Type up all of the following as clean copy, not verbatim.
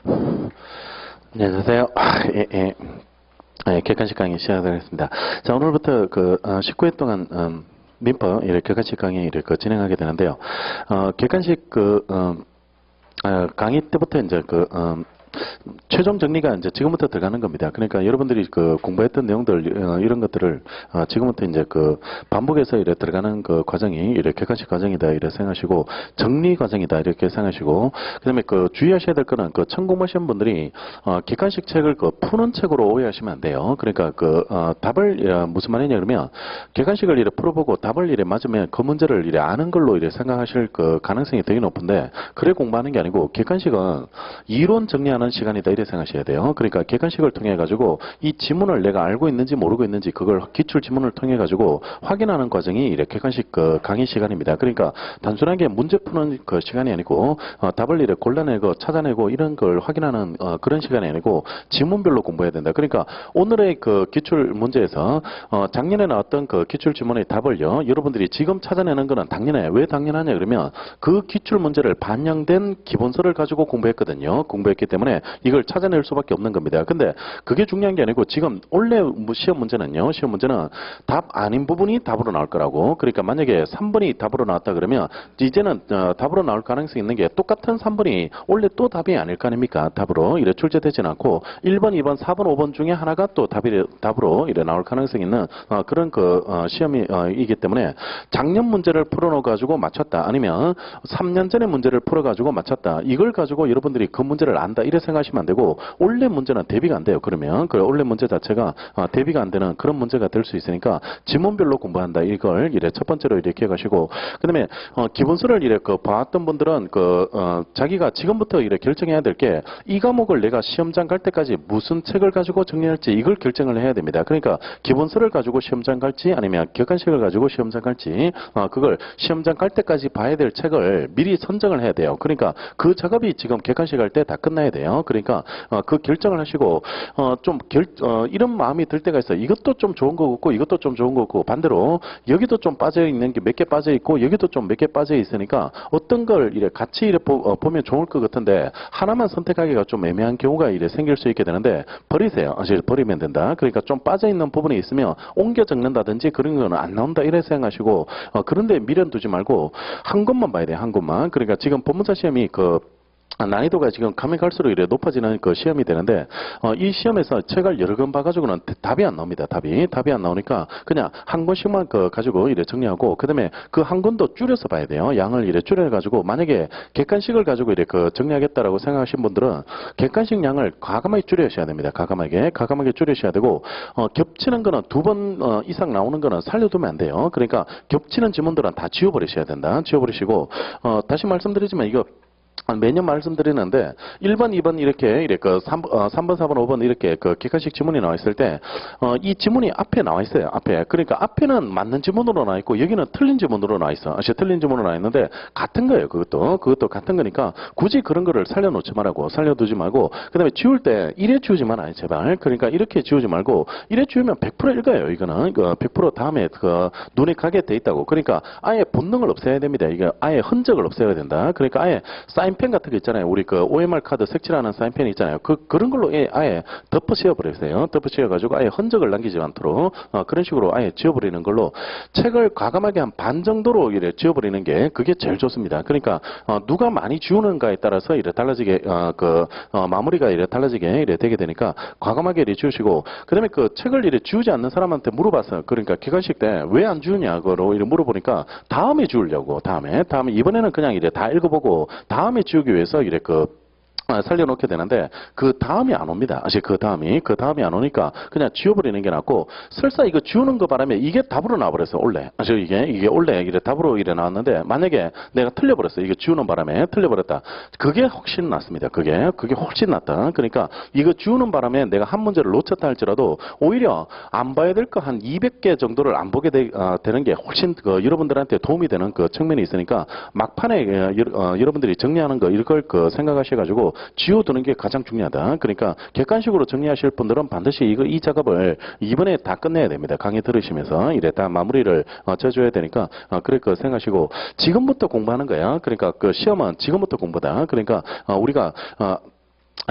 네, 안녕하세요. 객관식 강의 시작하겠습니다. 자, 오늘부터 19회 동안 민법 객관식 강의를 진행하게 되는데요. 객관식 강의 때부터 이제 최종 정리가 이제 지금부터 들어가는 겁니다. 그러니까 여러분들이 공부했던 내용들 이런 것들을 지금부터 이제 반복해서 이래 들어가는 과정이 이래 객관식 과정이다 이래 생각하시고 정리 과정이다 이렇게 생각하시고 그다음에 주의하셔야 될 거는 처음 공부하시는 분들이 객관식 책을 푸는 책으로 오해하시면 안 돼요. 그러니까 답을 무슨 말이냐 그러면 객관식을 이래 풀어보고 답을 이래 맞으면 그 문제를 이래 아는 걸로 이래 생각하실 가능성이 되게 높은데 그래 공부하는 게 아니고 객관식은 이론 정리하는 시간이다 이렇게 생각하셔야 돼요. 그러니까 객관식을 통해 가지고 이 지문을 내가 알고 있는지 모르고 있는지 그걸 기출 지문을 통해 가지고 확인하는 과정이 이렇게 객관식 강의 시간입니다. 그러니까 단순하게 문제 푸는 시간이 아니고 답을 이렇게 골라내고 찾아내고 이런 걸 확인하는 그런 시간이 아니고 지문별로 공부해야 된다. 그러니까 오늘의 기출 문제에서 작년에 나왔던 기출 지문의 답을요. 여러분들이 지금 찾아내는 거는 당연해. 왜 당연하냐 그러면 그 기출 문제를 반영된 기본서를 가지고 공부했거든요. 공부했기 때문에 이걸 찾아낼 수밖에 없는 겁니다. 근데 그게 중요한 게 아니고 지금 원래 시험 문제는요. 시험 문제는 답 아닌 부분이 답으로 나올 거라고. 그러니까 만약에 3번이 답으로 나왔다 그러면 이제는 답으로 나올 가능성이 있는 게 똑같은 3번이 원래 또 답이 아닐 거 아닙니까? 답으로 이래 출제되지는 않고 1번, 2번, 4번, 5번 중에 하나가 또 답으로 이래 나올 가능성이 있는 그런 시험이 이기 때문에 작년 문제를 풀어놓아 가지고 맞췄다. 아니면 3년 전에 문제를 풀어 가지고 맞췄다. 이걸 가지고 여러분들이 그 문제를 안다. 이래 생각하시면 안 되고 원래 문제는 대비가 안 돼요. 그러면 원래 문제 자체가 대비가 안 되는 그런 문제가 될 수 있으니까 지문별로 공부한다. 이걸 이래 첫 번째로 이렇게 가시고 그다음에 기본서를 이래 봐왔던 분들은 자기가 지금부터 이래 결정해야 될 게 이 과목을 내가 시험장 갈 때까지 무슨 책을 가지고 정리할지 이걸 결정을 해야 됩니다. 그러니까 기본서를 가지고 시험장 갈지 아니면 객관식을 가지고 시험장 갈지 그걸 시험장 갈 때까지 봐야 될 책을 미리 선정을 해야 돼요. 그러니까 그 작업이 지금 객관식 할 때 다 끝나야 돼요. 그러니까 그 결정을 하시고 이런 마음이 들 때가 있어요. 이것도 좀 좋은 거 같고 이것도 좀 좋은 거 같고 반대로 여기도 좀 빠져 있는 게 몇 개 빠져 있고 여기도 좀 몇 개 빠져 있으니까 어떤 걸 이래 같이 이래 보면 좋을 것 같은데 하나만 선택하기가 좀 애매한 경우가 이래 생길 수 있게 되는데 버리세요. 버리면 된다. 그러니까 좀 빠져 있는 부분이 있으면 옮겨 적는다든지 그런 거는 안 나온다 이래 생각하시고 그런데 미련 두지 말고 한 것만 봐야 돼요. 한 것만. 그러니까 지금 법문사 시험이 난이도가 지금 가면 갈수록 이래 높아지는 시험이 되는데 이 시험에서 책을 여러 권 봐가지고는 답이 안 나옵니다. 답이 안 나오니까 그냥 한 권씩만 가지고 이래 정리하고 그다음에 그 한 권도 줄여서 봐야 돼요. 양을 이래 줄여가지고 만약에 객관식을 가지고 이래 정리하겠다라고 생각하신 분들은 객관식 양을 과감하게 줄여셔야 됩니다. 과감하게 줄여셔야 되고 겹치는 거는 2번 이상 나오는 거는 살려두면 안 돼요. 그러니까 겹치는 지문들은 다 지워버리셔야 된다. 지워버리시고 다시 말씀드리지만 이거 매년 말씀드리는데 1번, 2번 이렇게 3번, 4번, 5번 이렇게 객관식 지문이 나와 있을 때 이 지문이 앞에 나와 있어요. 앞에. 그러니까 앞에는 맞는 지문으로 나와 있고 여기는 틀린 지문으로 나와 있어. 틀린 지문으로 나와 있는데 같은 거예요. 그것도 같은 거니까 굳이 그런 거를 살려놓지 말고 살려두지 말고 그다음에 지울 때 이래 지우지 말아요. 제발. 그러니까 이렇게 지우지 말고 이래 지우면 100% 읽어요. 이거는 100% 다음에 눈에 가게 돼 있다고. 그러니까 아예 본능을 없애야 됩니다. 이게 아예 흔적을 없애야 된다. 그러니까 아예 사인펜 같은 거 있잖아요. 우리 OMR 카드 색칠하는 사인펜 있잖아요. 그런 걸로 아예 덮어 씌워버렸어요. 덮어 씌워가지고 아예 흔적을 남기지 않도록 그런 식으로 아예 지워버리는 걸로 책을 과감하게 한 반 정도로 이래 지워버리는 게 그게 제일 좋습니다. 그러니까 누가 많이 지우는가에 따라서 이래 달라지게 마무리가 이래 달라지게 이래 되게 되니까 과감하게 이래 지우시고 그다음에 책을 이래 지우지 않는 사람한테 물어봤어요. 그러니까 객관식 때 왜 안 지우냐 그로 이래 물어보니까 다음에 지우려고 다음에 이번에는 그냥 이래 다 읽어보고 다음에 지우기 위해서 이래 살려놓게 되는데 그 다음이 안 옵니다. 그 다음이 안 오니까 그냥 지워버리는 게 낫고 설사 이거 지우는 거 바람에 이게 답으로 나와버렸어 원래. 이게 원래 이래 답으로 이래 나왔는데 만약에 내가 틀려버렸어. 이거 지우는 바람에 틀려버렸다. 그게 훨씬 낫습니다. 그게 훨씬 낫다. 그러니까 이거 지우는 바람에 내가 한 문제를 놓쳤다 할지라도 오히려 안 봐야 될 거 한 200개 정도를 안 보게 되는 게 훨씬 여러분들한테 도움이 되는 측면이 있으니까 막판에 여러분들이 정리하는 거 이걸 생각하셔가지고 지워두는 게 가장 중요하다. 그러니까 객관식으로 정리하실 분들은 반드시 이 작업을 이번에 다 끝내야 됩니다. 강의 들으시면서 이래 다 마무리를 쳐줘야 되니까 그렇게 생각하시고 지금부터 공부하는 거야. 그러니까 시험은 지금부터 공부다. 그러니까 우리가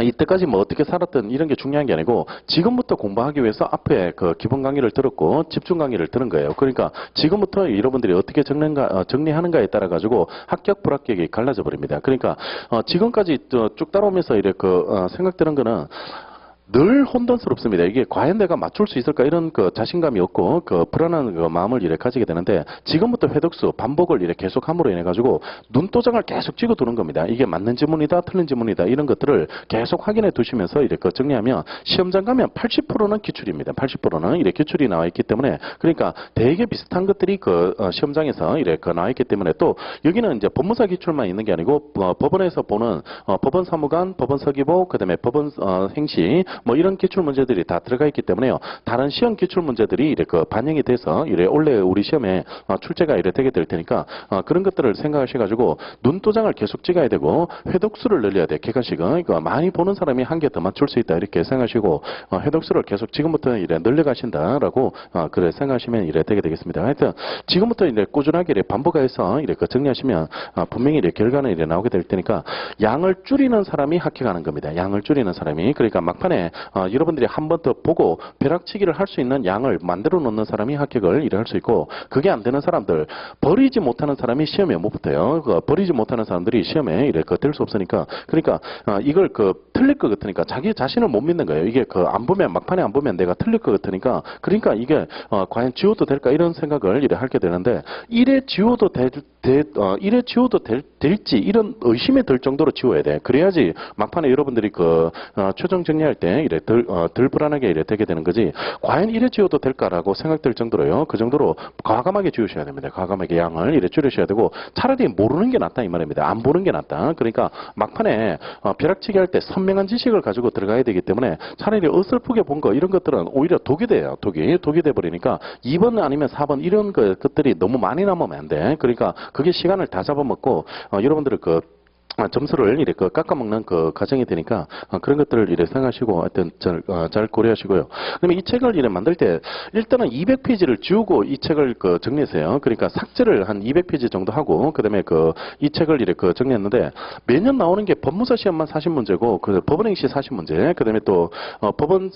이때까지 뭐 어떻게 살았던 이런 게 중요한 게 아니고 지금부터 공부하기 위해서 앞에 그 기본 강의를 들었고 집중 강의를 들은 거예요. 그러니까 지금부터 여러분들이 어떻게 정리하는가에 따라 가지고 합격 불합격이 갈라져 버립니다. 그러니까 지금까지 쭉 따라오면서 이렇게 생각드는 거는 늘 혼돈스럽습니다. 이게 과연 내가 맞출 수 있을까 이런 그 자신감이 없고 그 불안한 그 마음을 이렇게 가지게 되는데 지금부터 회독수 반복을 이렇게 계속함으로 인해 가지고 눈도장을 계속 찍어두는 겁니다. 이게 맞는 지문이다, 틀린 지문이다 이런 것들을 계속 확인해 두시면서 이렇게 정리하면 시험장 가면 80%는 기출입니다. 80%는 이렇게 기출이 나와 있기 때문에 그러니까 되게 비슷한 것들이 그 시험장에서 이렇게 나와 있기 때문에 또 여기는 이제 법무사 기출만 있는 게 아니고 법원에서 보는 법원 사무관, 법원 서기보, 그다음에 법원 행시 뭐 이런 기출 문제들이 다 들어가 있기 때문에요. 다른 시험 기출 문제들이 이렇게 반영이 돼서 이래 원래 우리 시험에 출제가 이래 되게 될 테니까 그런 것들을 생각하셔가지고 눈도장을 계속 찍어야 되고 회독수를 늘려야 돼. 객관식은 그러니까 많이 보는 사람이 한 개 더 맞출 수 있다 이렇게 생각하시고 회독수를 계속 지금부터 이래 늘려가신다라고 그래 생각하시면 이래 되게 되겠습니다. 하여튼 지금부터 이제 꾸준하게 이래 반복해서 이래 정리하시면 분명히 이래 결과는 이래 나오게 될 테니까 양을 줄이는 사람이 합격하는 겁니다. 양을 줄이는 사람이 그러니까 막판에 여러분들이 한 번 더 보고 벼락치기를 할 수 있는 양을 만들어 놓는 사람이 합격을 이래 할 수 있고 그게 안 되는 사람들 버리지 못하는 사람이 시험에 못 붙어요. 버리지 못하는 사람들이 시험에 이래 될 수 없으니까 그러니까 이걸 틀릴 것 같으니까 자기 자신을 못 믿는 거예요. 이게 안 보면 막판에 안 보면 내가 틀릴 것 같으니까 그러니까 이게 과연 지워도 될까 이런 생각을 이래 하게 되는데 이래 지워도 이래 지워도 될지 이런 의심이 들 정도로 지워야 돼. 그래야지 막판에 여러분들이 최종 정리할 때 이래 덜 불안하게 이래 되게 되는 거지. 과연 이래 지워도 될까라고 생각될 정도로요. 그 정도로 과감하게 지우셔야 됩니다. 과감하게 양을 이래 줄이셔야 되고 차라리 모르는 게 낫다 이 말입니다. 안 보는 게 낫다. 그러니까 막판에 벼락치기 할 때 선명한 지식을 가지고 들어가야 되기 때문에 차라리 어설프게 본 거 이런 것들은 오히려 독이 돼요. 독이 돼 버리니까 2번 아니면 4번 이런 것들이 너무 많이 남으면 안 돼. 그러니까 그게 시간을 다 잡아먹고 여러분들을 점수를 이렇게 깎아먹는 과정이 되니까 그런 것들을 이렇게 생각하시고 하여튼 잘 고려하시고요. 그러면 이 책을 이렇게 만들 때 일단은 200페이지를 지우고 이 책을 정리했어요. 그러니까 삭제를 한 200페이지 정도 하고 그다음에 이 책을 이렇게 정리했는데 매년 나오는 게 법무사 시험만 40문제고 법원행시 40문제 그다음에 또 법원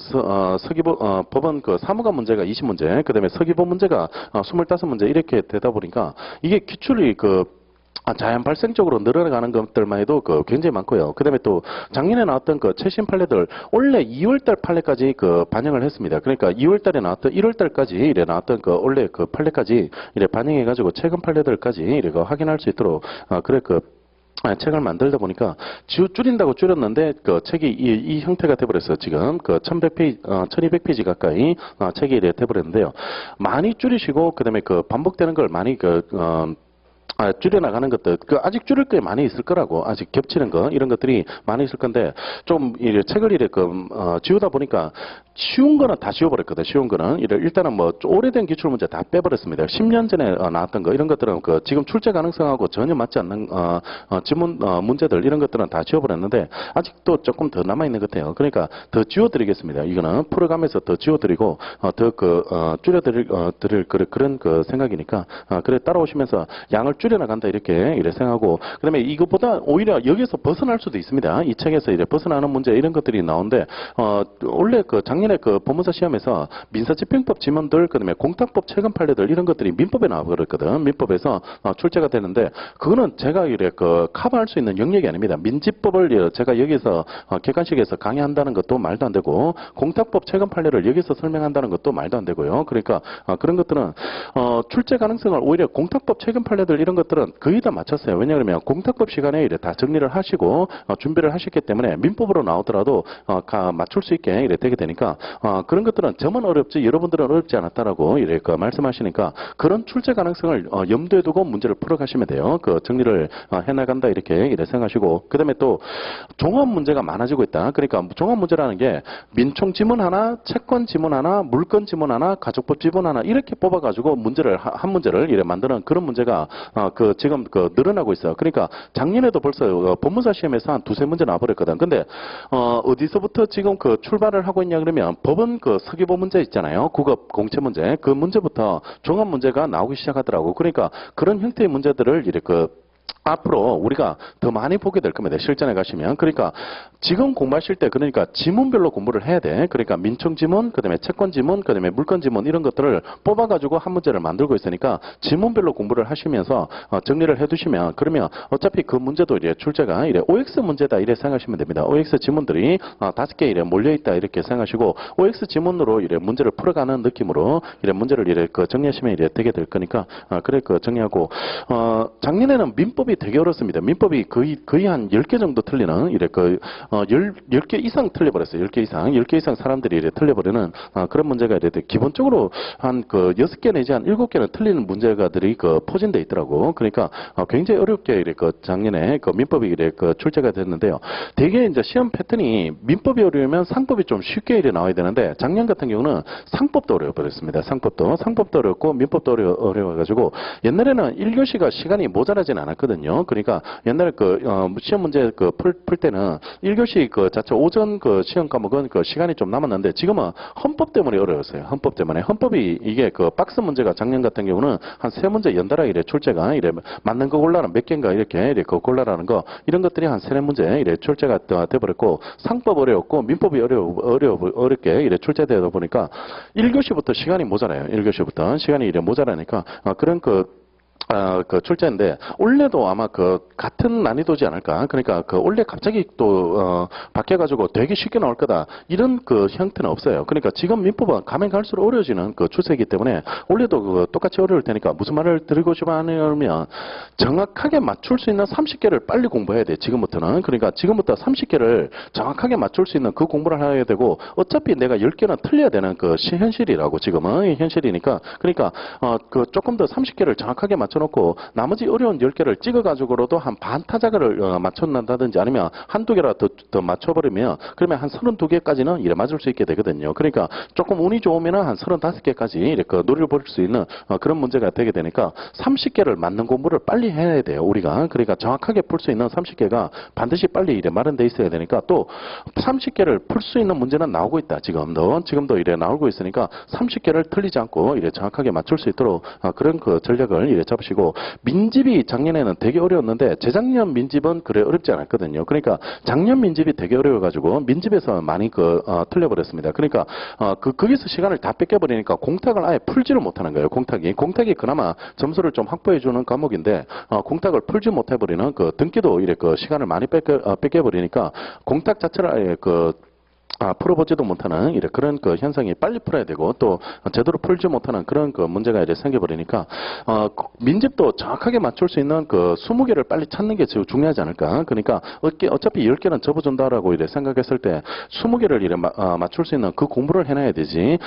서기보 법원 사무관 문제가 20문제 그다음에 서기보 문제가 25문제 이렇게 되다 보니까 이게 기출이 자연 발생적으로 늘어나가는 것들만 해도 굉장히 많고요. 그 다음에 또 작년에 나왔던 최신 판례들 원래 2월달 판례까지 반영을 했습니다. 그러니까 2월달에 나왔던 1월달까지 이래 나왔던 원래 판례까지 이래 반영해가지고 최근 판례들까지 이래 확인할 수 있도록 책을 만들다 보니까 줄인다고 줄였는데 책이 이 형태가 돼버렸어요. 지금 1200페이지 가까이 책이 이래 돼버렸는데요. 많이 줄이시고 그다음에 반복되는 걸 많이 줄여나가는 것들, 아직 줄일 게 많이 있을 거라고, 아직 겹치는 거, 이런 것들이 많이 있을 건데, 좀, 책을 지우다 보니까, 쉬운 거는 다 지워버렸거든, 쉬운 거는. 일단은 오래된 기출문제 다 빼버렸습니다. 10년 전에 나왔던 거, 이런 것들은 지금 출제 가능성하고 전혀 맞지 않는, 지문, 문제들, 이런 것들은 다 지워버렸는데, 아직도 조금 더 남아있는 것 같아요. 그러니까, 더 지워드리겠습니다. 이거는 풀어가면서 더 지워드리고, 줄여드릴, 그런 생각이니까, 그래, 따라오시면서 양을 줄여나간다 이렇게 생각하고 그다음에 이것보다 오히려 여기서 벗어날 수도 있습니다. 이 책에서 벗어나는 문제 이런 것들이 나오는데 원래 작년에 법무사 시험에서 민사집행법 지문들 그다음에 공탁법 최근 판례들 이런 것들이 민법에 나와버렸거든. 민법에서 출제가 되는데 그거는 제가 커버할 수 있는 영역이 아닙니다. 민지법을 제가 여기서 객관식에서 강의한다는 것도 말도 안 되고 공탁법 최근 판례를 여기서 설명한다는 것도 말도 안 되고요. 그러니까 그런 것들은 출제 가능성을 오히려 공탁법 최근 판례들 이런 것들은 거의 다 맞췄어요. 왜냐하면 공탁법 시간에 다 정리를 하시고 준비를 하셨기 때문에 민법으로 나오더라도 맞출 수 있게 되게 되니까 그런 것들은 저만 어렵지 여러분들은 어렵지 않았다라고 말씀하시니까 그런 출제 가능성을 염두에 두고 문제를 풀어가시면 돼요. 정리를 해나간다 이렇게 생각하시고 그다음에 또 종합 문제가 많아지고 있다. 그러니까 종합 문제라는 게 민총 지문 하나, 채권 지문 하나, 물건 지문 하나, 가족법 지문 하나 이렇게 뽑아가지고 한 문제를 만드는 그런 문제가 지금 늘어나고 있어요. 그러니까 작년에도 벌써 법무사 시험에서 한 두세 문제 나와버렸거든. 근데 어디서부터 지금 출발을 하고 있냐 그러면 법원 서기보 문제 있잖아요. 국어 공채 문제 그 문제부터 종합 문제가 나오기 시작하더라고. 그러니까 그런 형태의 문제들을 앞으로 우리가 더 많이 보게 될 겁니다. 실전에 가시면. 그러니까 지금 공부하실 때 그러니까 지문별로 공부를 해야 돼. 그러니까 민청 지문, 그다음에 채권 지문, 그다음에 물건 지문 이런 것들을 뽑아가지고 한 문제를 만들고 있으니까 지문별로 공부를 하시면서 정리를 해두시면 그러면 어차피 그 문제도 이래 출제가 이래 OX 문제다 이래 생각하시면 됩니다. OX 지문들이 5개 이래 몰려있다 이렇게 생각하시고 OX 지문으로 이래 문제를 풀어가는 느낌으로 이래 문제를 이래 정리하시면 이래 되게 될 거니까 그래 정리하고 작년에는 민법이 되게 어렵습니다. 민법이 거의 한 10개 정도 틀리는, 이래 10개 이상 틀려버렸어요. 10개 이상. 10개 이상 사람들이 이래 틀려버리는, 그런 문제가 이래 기본적으로 한 6개 내지 한 7개는 틀리는 문제가들이 포진돼 있더라고. 그러니까 굉장히 어렵게 이래 작년에 민법이 이래 출제가 됐는데요. 되게 이제 시험 패턴이 민법이 어려우면 상법이 좀 쉽게 이래 나와야 되는데 작년 같은 경우는 상법도 어려워버렸습니다. 상법도 어렵고 민법도 어려워가지고 옛날에는 1교시가 시간이 모자라진 않았거든요. 그러니까 옛날 시험 문제 풀 때는 1교시 자체 오전 시험 과목은 시간이 좀 남았는데 지금은 헌법 때문에 어려웠어요. 헌법 때문에. 헌법이 이게 박스 문제가 작년 같은 경우는 한 3문제 연달아 이래 출제가 이래 맞는 거 골라라 몇 개인가 이렇게 골라라는 거 이런 것들이 한 3문제 이래 출제가 돼버렸고 상법 어려웠고 민법이 어렵게 이래 출제되다 보니까 1교시부터 시간이 모자라요. 1교시부터 시간이 이래 모자라니까 그런 출제인데 올해도 아마 같은 난이도지 않을까. 그러니까 올해 갑자기 또 바뀌어가지고 되게 쉽게 나올 거다 이런 형태는 없어요. 그러니까 지금 민법은 가면 갈수록 어려워지는 추세이기 때문에 올해도 똑같이 어려울 테니까 무슨 말을 드리고 싶어 하냐면 정확하게 맞출 수 있는 30개를 빨리 공부해야 돼. 지금부터는. 그러니까 지금부터 30개를 정확하게 맞출 수 있는 그 공부를 해야 되고 어차피 내가 10개는 틀려야 되는 현실이라고 지금은 현실이니까 그러니까 조금 더 30개를 정확하게 맞춰놓고 나머지 어려운 10개를 찍어가지고라도 한 반 타자를 맞춰낸다든지 아니면 한두 개라도 더 맞춰버리면 그러면 한 32개까지는 이래 맞을 수 있게 되거든요. 그러니까 조금 운이 좋으면 한 35개까지 이렇게 노리를 버릴 수 있는 그런 문제가 되게 되니까 30개를 맞는 공부를 빨리 해야 돼요. 우리가. 그러니까 정확하게 풀 수 있는 30개가 반드시 빨리 이래 마련돼 있어야 되니까 또 30개를 풀 수 있는 문제는 나오고 있다. 지금도 이래 나오고 있으니까 30개를 틀리지 않고 이래 정확하게 맞출 수 있도록 그런 전략을 이래 잡으시고 민집이 작년에는 되게 어려웠는데 재작년 민집은 그래 어렵지 않았거든요. 그러니까 작년 민집이 되게 어려워가지고 민집에서 많이 틀려버렸습니다. 그러니까 거기서 시간을 다 뺏겨버리니까 공탁을 아예 풀지를 못하는 거예요. 공탁이 그나마 점수를 좀 확보해주는 과목인데 공탁을 풀지 못해버리는 등기도 이래 시간을 많이 뺏겨버리니까 공탁 자체를 아예 풀어보지도 못하는 그런 현상이 빨리 풀어야 되고 또 제대로 풀지 못하는 그런 문제가 이래 생겨버리니까 민집도 정확하게 맞출 수 있는 20개를 빨리 찾는 게 제일 중요하지 않을까. 그러니까 어차피 10개는 접어준다라고 이래 생각했을 때 20개를 이래 맞출 수 있는 그 공부를 해놔야지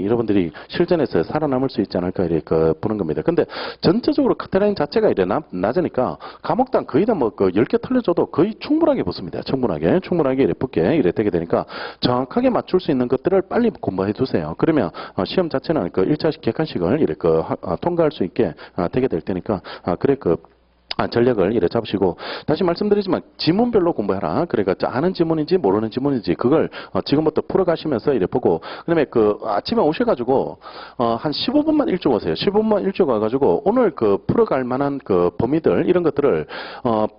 여러분들이 실전에서 살아남을 수 있지 않을까 이래 보는 겁니다. 근데 전체적으로 커트라인 자체가 이래 낮으니까 과목당 거의 다 10개 틀려줘도 거의 충분하게 붙습니다. 충분하게 이래 붙게 이래 되게 되니까 정확하게 맞출 수 있는 것들을 빨리 공부해 두세요. 그러면 시험 자체는 1차식 객관식을 이렇게 통과할 수 있게 되게 될 테니까 그래 전략을 이래 잡으시고 다시 말씀드리지만 지문별로 공부해라. 그러니까 아는 지문인지 모르는 지문인지 그걸 지금부터 풀어가시면서 이래 보고 그다음에 아침에 오셔가지고 한 15분만 일찍 오세요. 15분만 일찍 와가지고 오늘 풀어갈 만한 범위들 이런 것들을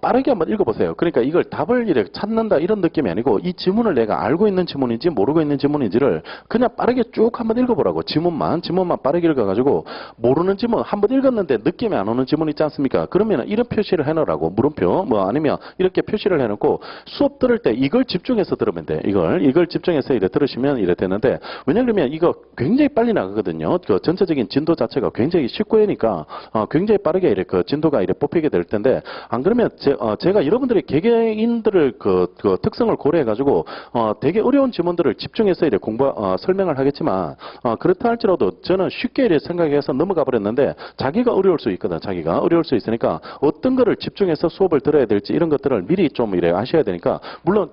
빠르게 한번 읽어보세요. 그러니까 이걸 답을 이래 찾는다 이런 느낌이 아니고 이 지문을 내가 알고 있는 지문인지 모르고 있는 지문인지를 그냥 빠르게 쭉 한번 읽어보라고. 지문만 빠르게 읽어가지고 모르는 지문 한번 읽었는데 느낌이 안 오는 지문 있지 않습니까? 그러면 이런 표시를 해놓으라고. 물음표 아니면 이렇게 표시를 해놓고 수업 들을 때 이걸 집중해서 들으면 돼. 이걸 집중해서 이래 들으시면 이래 되는데 왜냐하면 이거 굉장히 빨리 나가거든요. 전체적인 진도 자체가 굉장히 19회니까 굉장히 빠르게 이래 진도가 이래 뽑히게 될 텐데 안 그러면 제가 여러분들의 개개인들을 특성을 고려해가지고 되게 어려운 지문들을 집중해서 이래 설명을 하겠지만 그렇다 할지라도 저는 쉽게 이래 생각해서 넘어가 버렸는데 자기가 어려울 수 있거든. 자기가 어려울 수 있으니까 어떤 거를 집중해서 수업을 들어야 될지 이런 것들을 미리 좀 이래 아셔야 되니까 물론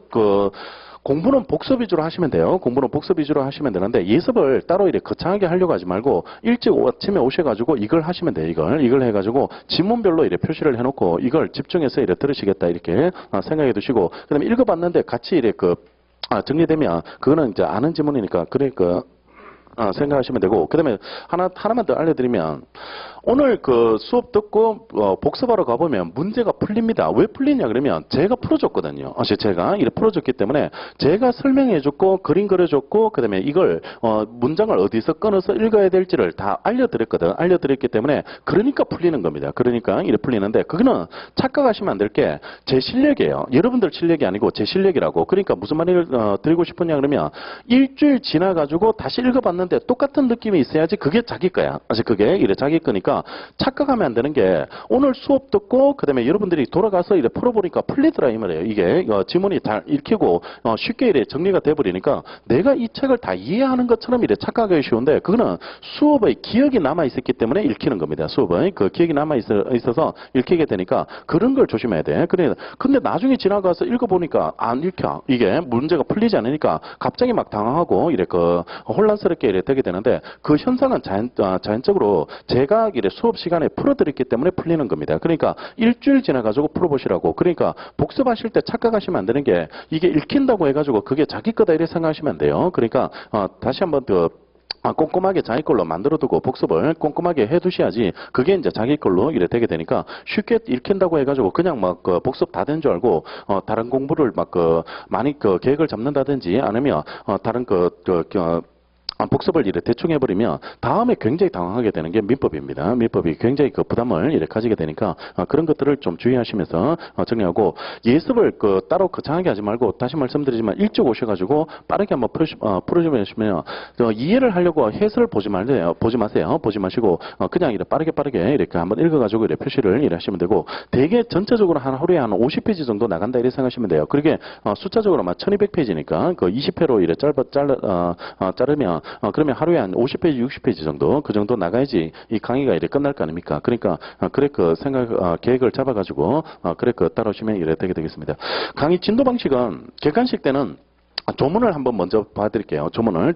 공부는 복습 위주로 하시면 돼요. 공부는 복습 위주로 하시면 되는데 예습을 따로 이래 거창하게 하려고 하지 말고 일찍 아침에 오셔가지고 이걸 하시면 돼요. 이걸 해가지고 지문별로 이래 표시를 해놓고 이걸 집중해서 이래 들으시겠다 이렇게 생각해 두시고 그다음에 읽어봤는데 같이 이래 정리되면 그거는 이제 아는 지문이니까 생각하시면 되고 그다음에 하나만 더 알려드리면 오늘 그 수업 듣고 복습하러 가보면 문제가 풀립니다. 왜 풀리냐 그러면 제가 풀어줬거든요. 제가 이렇게 풀어줬기 때문에 제가 설명해줬고 그림 그려줬고 그다음에 이걸 문장을 어디서 끊어서 읽어야 될지를 다 알려드렸거든. 알려드렸기 때문에 그러니까 풀리는 겁니다. 그러니까 이렇게 풀리는데 그거는 착각하시면 안 될 게 제 실력이에요. 여러분들 실력이 아니고 제 실력이라고. 그러니까 무슨 말을 드리고 싶으냐 그러면 일주일 지나가지고 다시 읽어봤는데 똑같은 느낌이 있어야지 그게 자기 거야. 그게 이래 자기 거니까 착각하면 안 되는 게 오늘 수업 듣고 그다음에 여러분들이 돌아가서 이래 풀어보니까 풀리더라 이 말이에요. 이게 지문이 잘 읽히고 쉽게 이래 정리가 돼버리니까 내가 이 책을 다 이해하는 것처럼 이래 착각하기 쉬운데 그거는 수업의 기억이 남아 있었기 때문에 읽히는 겁니다. 수업의 그 기억이 남아 있어서 읽히게 되니까 그런 걸 조심해야 돼. 근데 나중에 지나가서 읽어보니까 안 읽혀. 이게 문제가 풀리지 않으니까 갑자기 막 당황하고 이래 혼란스럽게 이래 되게 되는데 그 현상은 자연적으로 제가 이래 수업 시간에 풀어드렸기 때문에 풀리는 겁니다. 그러니까 일주일 지나가지고 풀어보시라고. 그러니까 복습하실 때 착각하시면 안 되는 게 이게 읽힌다고 해가지고 그게 자기 거다 이렇게 생각하시면 안 돼요. 그러니까 다시 한번 더 꼼꼼하게 자기 걸로 만들어두고 복습을 꼼꼼하게 해두셔야지 그게 이제 자기 걸로 이래 되게 되니까 쉽게 읽힌다고 해가지고 그냥 막 복습 다 된 줄 알고 다른 공부를 막 많이 계획을 잡는다든지 아니면 다른 복습을 이래 대충 해버리면 다음에 굉장히 당황하게 되는 게 민법입니다. 민법이 굉장히 부담을 이래 가지게 되니까 그런 것들을 좀 주의하시면서 정리하고 예습을 따로 거창하게 하지 말고 다시 말씀드리지만 일찍 오셔가지고 빠르게 한번 풀어주시면 이해를 하려고 해설을 보지 마세요. 보지 마시고 그냥 이래 빠르게 이렇게 한번 읽어가지고 이래 표시를 이래 하시면 되고 대개 전체적으로 하루에 한 50페이지 정도 나간다 이렇게 생각하시면 돼요. 그게 숫자적으로 1200페이지니까 20회로 이래 자르면 그러면 하루에 한 50페이지, 60페이지 정도 그 정도 나가야지 이 강의가 이래 끝날 거 아닙니까? 그러니까 그래 계획을 잡아가지고 그래 따라오시면 이래 되게 되겠습니다. 강의 진도 방식은 객관식 때는 조문을 한번 먼저 봐드릴게요. 조문을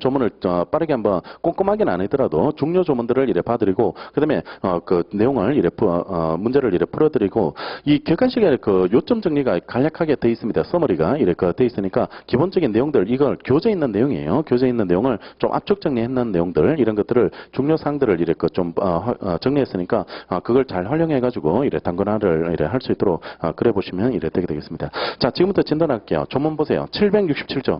빠르게 한번 꼼꼼하게는 안 하더라도 중요 조문들을 이래 봐드리고 그다음에 그 내용을 이래 문제를 이래 풀어드리고 이 객관식에 요점 정리가 간략하게 돼 있습니다. 서머리가 이래 돼 있으니까 기본적인 내용들 이걸 교재 있는 내용이에요. 교재 있는 내용을 좀 압축 정리했는 내용들 이런 것들을 중요 사항들을 이래 좀 정리했으니까 그걸 잘 활용해가지고 이래 단권화를 이래 할 수 있도록 그래 보시면 이래 되게 되겠습니다. 자 지금부터 진단할게요. 조문 보세요. 767조.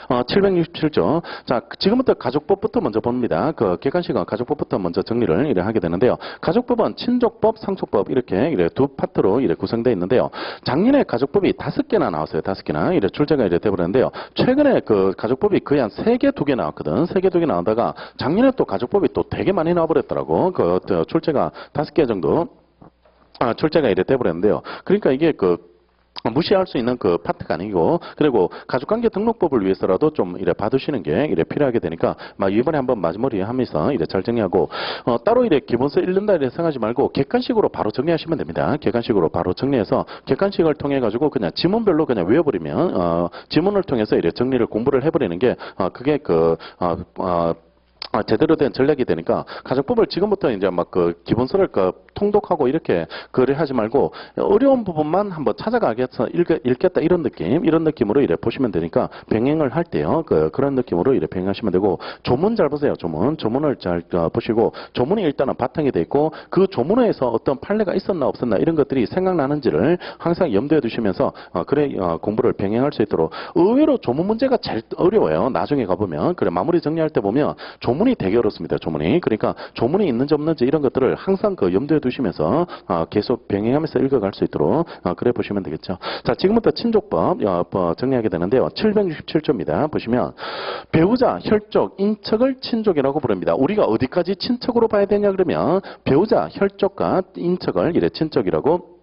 767조. 자, 지금부터 가족법부터 먼저 봅니다. 객관식은 가족법부터 먼저 정리를 이래 하게 되는데요. 가족법은 친족법, 상속법 이렇게 두 파트로 이래 구성되어 있는데요. 작년에 가족법이 5개나 나왔어요. 5개나 이래 출제가 이래 돼버렸는데요. 최근에 가족법이 거의 한 3개, 2개 나왔거든. 3개, 2개 나오다가 작년에 또 가족법이 또 되게 많이 나와버렸더라고. 출제가 5개 정도 출제가 이래 돼버렸는데요. 그러니까 이게 무시할 수 있는 파트가 아니고 그리고 가족관계 등록법을 위해서라도 좀 이래 봐두시는 게 이래 필요하게 되니까 이번에 한번 마지막에 하면서 이래 잘 정리하고 따로 이래 기본서 읽는다 이래 생각하지 말고 객관식으로 바로 정리하시면 됩니다. 객관식으로 바로 정리해서 객관식을 통해 가지고 그냥 지문별로 그냥 외워버리면 지문을 통해서 이래 정리를 공부를 해버리는 게 그게 제대로 된 전략이 되니까 가족법을 지금부터 이제 기본서를 통독하고 이렇게 하지 말고 어려운 부분만 한번 찾아가게 해서 읽겠다 이런 느낌으로 이래 보시면 되니까 병행을 할 때요. 그런 느낌으로 이래 병행하시면 되고 조문 잘 보세요. 조문을 잘 보시고 조문이 일단은 바탕이 돼 있고 그 조문에서 어떤 판례가 있었나 없었나 이런 것들이 생각나는지를 항상 염두에 두시면서 공부를 병행할 수 있도록 의외로 조문 문제가 제일 어려워요. 나중에 가보면 마무리 정리할 때 보면 조문이 되게 어렵습니다. 조문이. 그러니까 조문이 있는지 없는지 이런 것들을 항상 염두에 두시면서 계속 병행하면서 읽어갈 수 있도록 그래 보시면 되겠죠. 자, 지금부터 친족법 정리하게 되는데요. 767조입니다. 보시면 배우자, 혈족, 인척을 친족이라고 부릅니다. 우리가 어디까지 친척으로 봐야 되냐 그러면 배우자, 혈족과 인척을 이래 친족이라고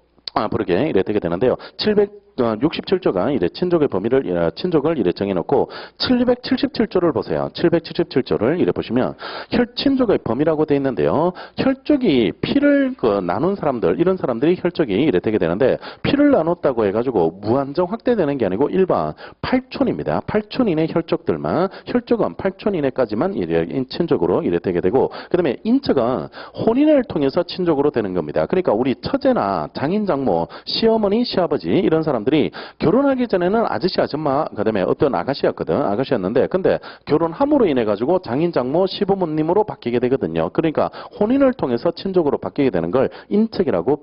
부르게 이래 되게 되는데요. 767조가 이래 친족을 이래 정해놓고 777조를 보세요. 777조를 이래 보시면 혈친족의 범위라고 되어 있는데요. 혈족이 피를 나눈 사람들 이런 사람들이 혈족이 이래 되게 되는데 피를 나눴다고 해가지고 무한정 확대되는 게 아니고 일반 8촌 입니다. 8촌 이내 혈족들만 혈족은 8촌 이내까지만 이래 친족으로 이래 되게 되고 그다음에 인척은 혼인을 통해서 친족으로 되는 겁니다. 그러니까 우리 처제나 장인 장모, 시어머니, 시아버지 이런 사람들 사람들이 결혼하기 전에는 아저씨, 아줌마, 그다음에 어떤 아가씨였는데, 근데 결혼함으로 인해 가지고 장인, 장모, 시부모님으로 바뀌게 되거든요. 그러니까 혼인을 통해서 친족으로 바뀌게 되는 걸 인척이라고